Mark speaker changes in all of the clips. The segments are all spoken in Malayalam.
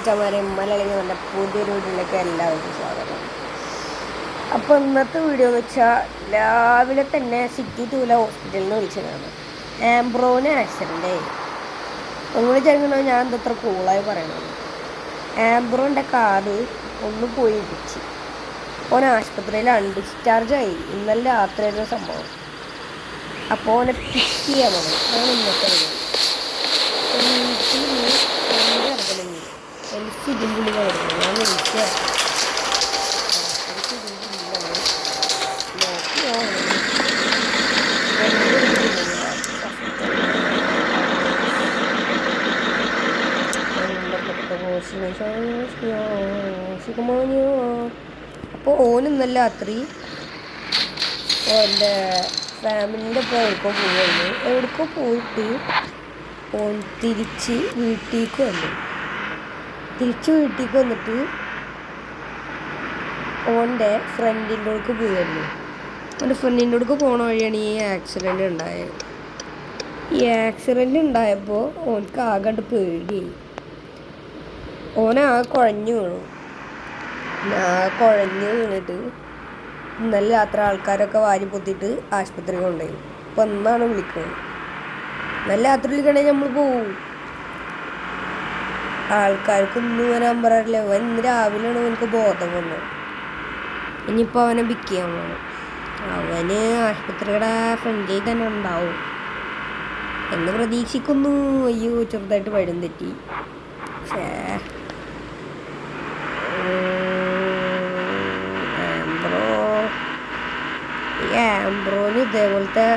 Speaker 1: മച്ചന്മാരെ മലയാളികൾ എൻ്റെ പുതിയൊരു വീട്ടിലേക്ക് എല്ലാവർക്കും സ്വാഗതം. അപ്പോൾ ഇന്നത്തെ വീഡിയോ എന്ന് വെച്ചാൽ രാവിലെ തന്നെ സിറ്റി തൂല ഹോസ്പിറ്റലിൽ നിന്ന് വിളിച്ചതാണ്. ആംബ്രോന് ആക്സിഡൻ്റ് ആയി. നിങ്ങൾ ചെറുക്കണോ ഞാൻ എന്തത്ര കൂളായി പറയണത്. ആംബ്രോൻ്റെ കാറ് ഒന്ന് പോയി ഇടിച്ച് ഓൻ ആശുപത്രിയിലാണ്, ഡിസ്ചാർജായി. ഇന്നലെ രാത്രിയായിരുന്നു സംഭവം. അപ്പോൾ ഓനെ പിക്ക് ചെയ്യാൻ പോകണം. ഓൻ ഇന്നത്തെ എനിക്ക് ഇതിൻ്റെ ഉള്ളിലായിരുന്നു. ഞാൻ വിളിച്ച അപ്പോൾ ഓന് ഇന്നലെ രാത്രി എൻ്റെ ഫാമിലിൻ്റെ ഒപ്പം എവിടേക്കോ പോയിട്ട് ഓൻ തിരിച്ച് വീട്ടിലേക്ക് വന്നിട്ട് ഓൻ്റെ ഫ്രണ്ടിൻ്റെ അടുക്ക് പോയിരുന്നു. ഓൻ്റെ ഫ്രണ്ടിൻ്റെ അടുക്ക് പോണ വഴിയാണ് ഈ ആക്സിഡൻ്റ് ഉണ്ടായത്. ഈ ആക്സിഡൻ്റ് ഉണ്ടായപ്പോൾ ഓനക്ക് ആകണ്ട് പേടിയായി. കുഴഞ്ഞു വീണിട്ട് ഇന്നലെ രാത്രി ആൾക്കാരൊക്കെ വാരി പൊത്തിയിട്ട് ആശുപത്രി കൊണ്ടുപോയി. അപ്പോൾ എന്നാണ് വിളിക്കുന്നത്. ഇന്നലെ രാത്രി വിളിക്കണമെങ്കിൽ നമ്മൾ പോവും. ആൾക്കാർക്കൊന്നും വരാൻ പറയാറില്ല. അവൻ ഇന്ന് രാവിലെയാണ് അവനക്ക് ബോധം വന്നത്. ഇനിയിപ്പോൾ അവനെ പിക്ക് ചെയ്യാൻ പോകണം. അവന് ആശുപത്രിയുടെ ഫ്രണ്ടിൽ തന്നെ ഉണ്ടാവും എന്ന് പ്രതീക്ഷിക്കുന്നു. അയ്യോ, ചെറുതായിട്ട് വഴും തെറ്റി. ആംബ്രോന് ഇതേപോലത്തെ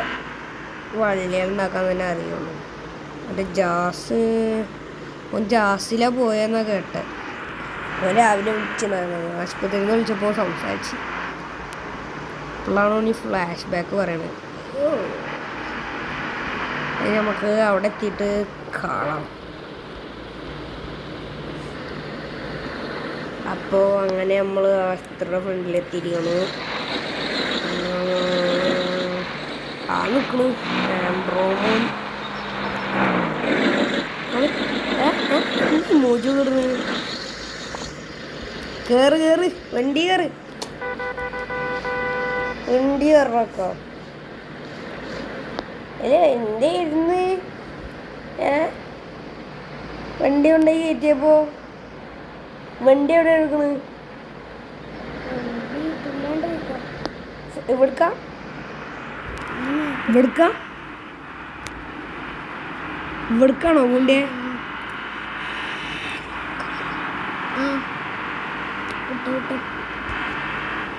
Speaker 1: വള്ളികൾ ഉണ്ടാക്കാൻ തന്നെ അറിയുള്ളൂ. മറ്റേ ജാസിലാണ് പോയെന്നാ കേട്ടെ. ഓൻ രാവിലെ വിളിച്ചിട്ടുണ്ടായിരുന്നു. ആശുപത്രിയിൽ നിന്ന് വിളിച്ചപ്പോൾ സംസാരിച്ച്. അപ്പോഴാണ് ഓൻ ഈ ഫ്ലാഷ് ബാക്ക് പറയണത്. നമുക്ക് അവിടെ എത്തിയിട്ട് കാണാം. അപ്പോൾ അങ്ങനെ നമ്മൾ ആശുപത്രിയുടെ ഫ്രണ്ടിലെത്തിയിരിക്കണു. നിൽക്കണു ആംബ്രോമോൻ മോജു കിടന്ന് കേറ് വണ്ടി കയറൊക്കെ എന്തേ ഇരുന്ന് വണ്ടി കൊണ്ടുപോയി കയറ്റിയപ്പോ വണ്ടി എവിടെ എടുക്കണ്? ഇവിടക്കാണോ കൊണ്ടേ?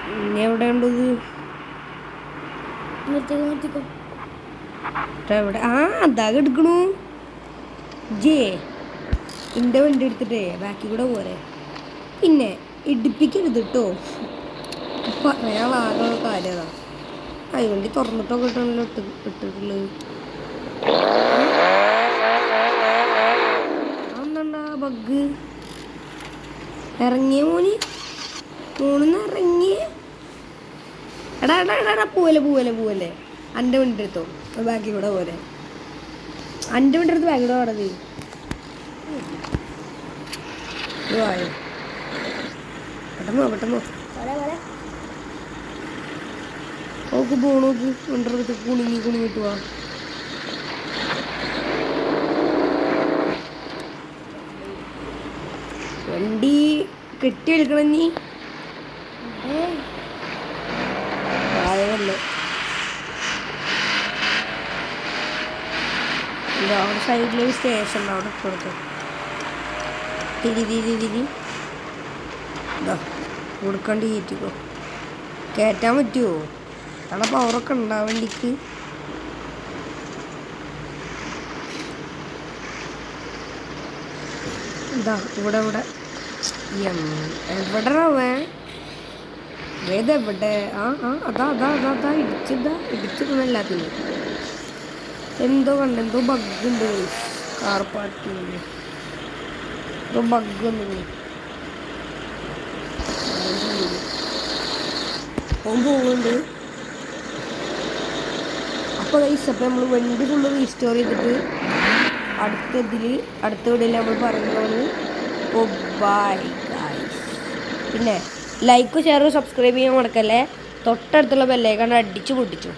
Speaker 1: പിന്നെ എവിടെ ഉണ്ടത്? എവിടെ? അതാ എടുക്കണു. എൻ്റെ വണ്ടി എടുത്തിട്ടേ ബാക്കി കൂടെ പോരെ. പിന്നെ ഇടിപ്പിക്കരുത് കേട്ടോ. പറയാനുള്ള കാര്യതാ. വണ്ടി തുറന്നിട്ടൊക്കെ ഇട്ടാണല്ലോ ഇട്ടിട്ടുള്ളത്. അതെന്താ ബഗ്? ഇറങ്ങിയ മോണിന്ന് ഇറങ്ങിയ എടാ പോവല്ലേ. എൻ്റെ വണ്ടി എടുത്തോ, ബാക്കി കൂടെ പോലെ. എൻ്റെ വണ്ടി എടുത്ത് ബാക്കി കൂടെ പാടത് ആയോ? പെട്ടെന്നോ നോക്ക് പോണോക്ക്. വണ്ടി കുണിങ്ങിട്ട് പോവാ. വണ്ടി കെട്ടിയെടുക്കണം. നീ അവിടെ സൈഡിലൊരു സ്റ്റേഷൻ അവിടെ കൊടുത്തു. തിരി കൊടുക്കണ്ടി കയറ്റിക്കോ. കയറ്റാൻ പറ്റുമോ? അവിടെ പവറൊക്കെ ഉണ്ടാവും വണ്ടിക്ക്. ഇവിടെ എവിടെവേ ഏതെവിടെ? അതാ ഇടിച്ചിരുന്നെല്ലാത്തിനും. എന്തോ ബഗ് ഉണ്ട്. കാർ പാർക്കിങ് എന്തോ ബഗ് ഒന്നും പോകുന്നുണ്ട്. അപ്പോൾ അപ്പോൾ നമ്മൾ വണ്ടി ഫുള്ള് റീസ്റ്റോർ ചെയ്തിട്ട് അടുത്ത വീഡിയോയിൽ നമ്മൾ പറയുന്നത് അപ്പോൾ ബൈ ഗൈസ്. പിന്നെ ലൈക്ക് ഷെയർ സബ്സ്ക്രൈബ് ചെയ്യാൻ മറക്കല്ലേ. തൊട്ടടുത്തുള്ള ബെല്ലൈക്കൺ അടിച്ചു പൊട്ടിച്ചു.